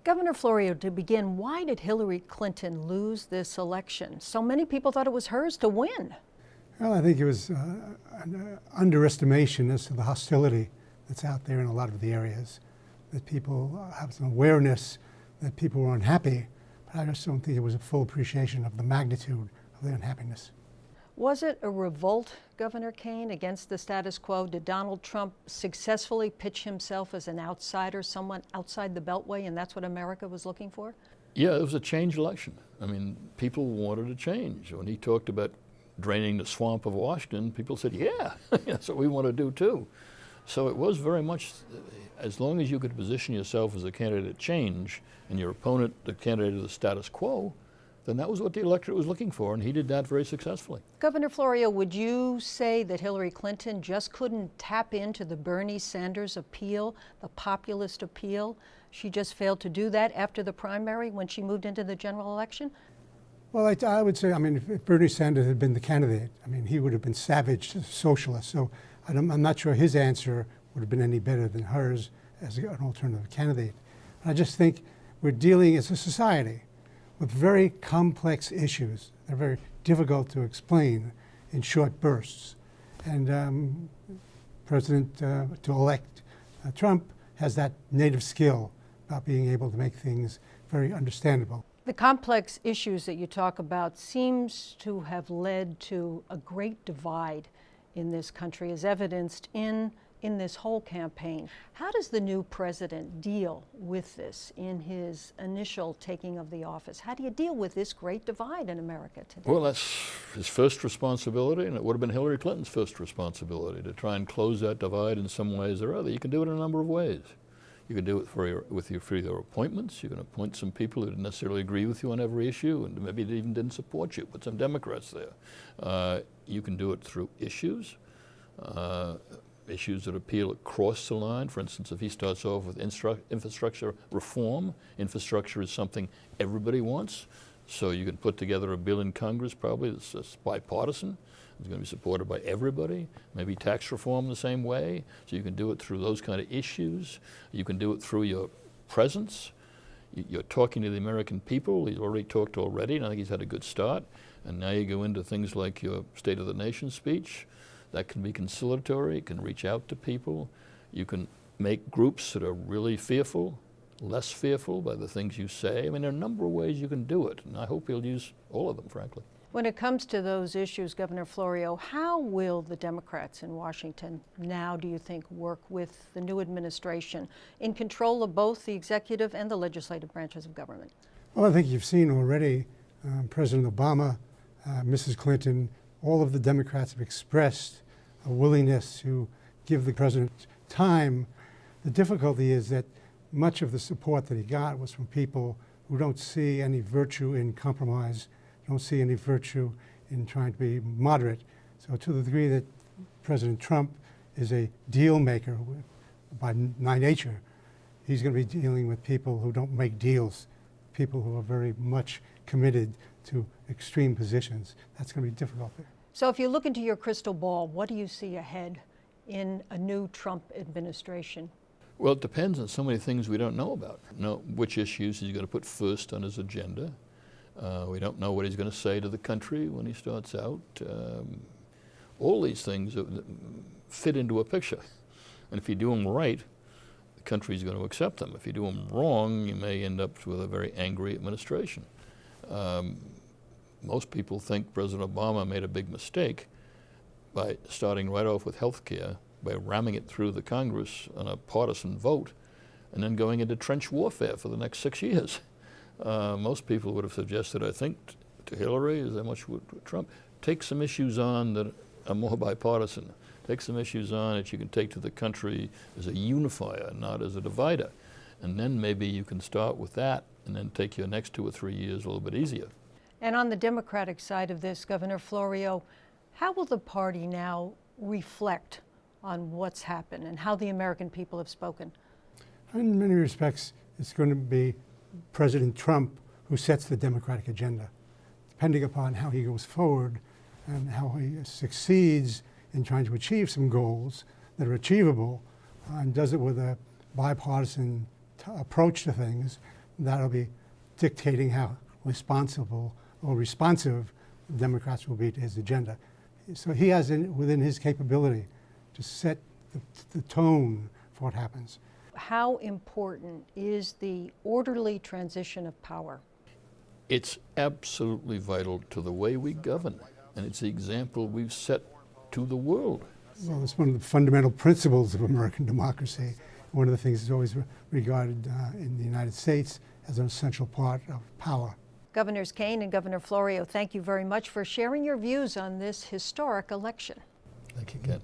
Governor Florio, to begin, why did Hillary Clinton lose this election? So many people thought it was hers to win. Well, I think it was an underestimation as to the hostility that's out there in a lot of the areas, that people have some awareness that people were unhappy, but I just don't think it was a full appreciation of the magnitude of the unhappiness. Was it a revolt, Governor Kean, against the status quo? Did Donald Trump successfully pitch himself as an outsider, someone outside the Beltway, and that's what America was looking for? Yeah, it was a change election. I mean, people wanted a change. When he talked about draining the swamp of Washington, people said, yeah, that's what we want to do too. So it was very much, as long as you could position yourself as a candidate of change and your opponent the candidate of the status quo, then that was what the electorate was looking for, and he did that very successfully. Governor Florio, would you say that Hillary Clinton just couldn't tap into the Bernie Sanders appeal, the populist appeal? She just failed to do that after the primary when she moved into the general election? Well, I would say, I mean, if Bernie Sanders had been the candidate, I mean, he would have been savage socialist. So I'm not sure his answer would have been any better than hers as an alternative candidate. I just think we're dealing as a society with very complex issues. They're very difficult to explain in short bursts. And President-elect Trump has that native skill about being able to make things very understandable. The complex issues that you talk about seems to have led to a great divide in this country, as evidenced in this whole campaign. How does the new president deal with this in his initial taking of the office? How do you deal with this great divide in America today? Well, that's his first responsibility, and it would have been Hillary Clinton's first responsibility to try and close that divide in some ways or other. You can do it in a number of ways. You can do it for your appointments. You can appoint some people who didn't necessarily agree with you on every issue and maybe they even didn't support you, put some Democrats there. You can do it through issues. Issues that appeal across the line. For instance, if he starts off with infrastructure reform, infrastructure is something everybody wants. So you can put together a bill in Congress probably that's bipartisan. It's going to be supported by everybody. Maybe tax reform the same way. So you can do it through those kind of issues. You can do it through your presence. You're talking to the American people. He's already talked already, and I think he's had a good start. And now you go into things like your State of the Nation speech. That can be conciliatory. It can reach out to people. You can make groups that are really fearful, less fearful by the things you say. I mean, there are a number of ways you can do it, and I hope he'll use all of them, frankly. When it comes to those issues, Governor Florio, how will the Democrats in Washington now, do you think, work with the new administration in control of both the executive and the legislative branches of government? Well, I think you've seen already President Obama, Mrs. Clinton, all of the Democrats have expressed a willingness to give the president time. The difficulty is that much of the support that he got was from people who don't see any virtue in compromise, don't see any virtue in trying to be moderate. So to the degree that President Trump is a deal maker by nature, he's going to be dealing with people who don't make deals, people who are very much committed to extreme positions. That's going to be difficult there. So if you look into your crystal ball, what do you see ahead in a new Trump administration? Well, it depends on so many things we don't know about. Know which issues he's going to put first on his agenda. We don't know what he's going to say to the country when he starts out. All these things fit into a picture. And if you do them right, the country's going to accept them. If you do them wrong, you may end up with a very angry administration. Most people think President Obama made a big mistake by starting right off with health care, by ramming it through the Congress on a partisan vote, and then going into trench warfare for the next 6 years. Most people would have suggested, I think, to Hillary, as much would Trump, take some issues on that are more bipartisan. Take some issues on that you can take to the country as a unifier, not as a divider. And then maybe you can start with that and then take your next 2 or 3 years a little bit easier. And on the Democratic side of this, Governor Florio, how will the party now reflect on what's happened and how the American people have spoken? In many respects, it's going to be President Trump who sets the Democratic agenda. Depending upon how he goes forward and how he succeeds in trying to achieve some goals that are achievable and does it with a bipartisan approach to things, that'll be dictating how responsible or responsive the Democrats will be to his agenda. So he has within his capability to set the tone for what happens. How important is the orderly transition of power? It's absolutely vital to the way we govern, and it's the example we've set to the world. Well, it's one of the fundamental principles of American democracy. One of the things that's always regarded in the United States as an essential part of power. Governors Kean and Governor Florio, thank you very much for sharing your views on this historic election. Thank you, Kent.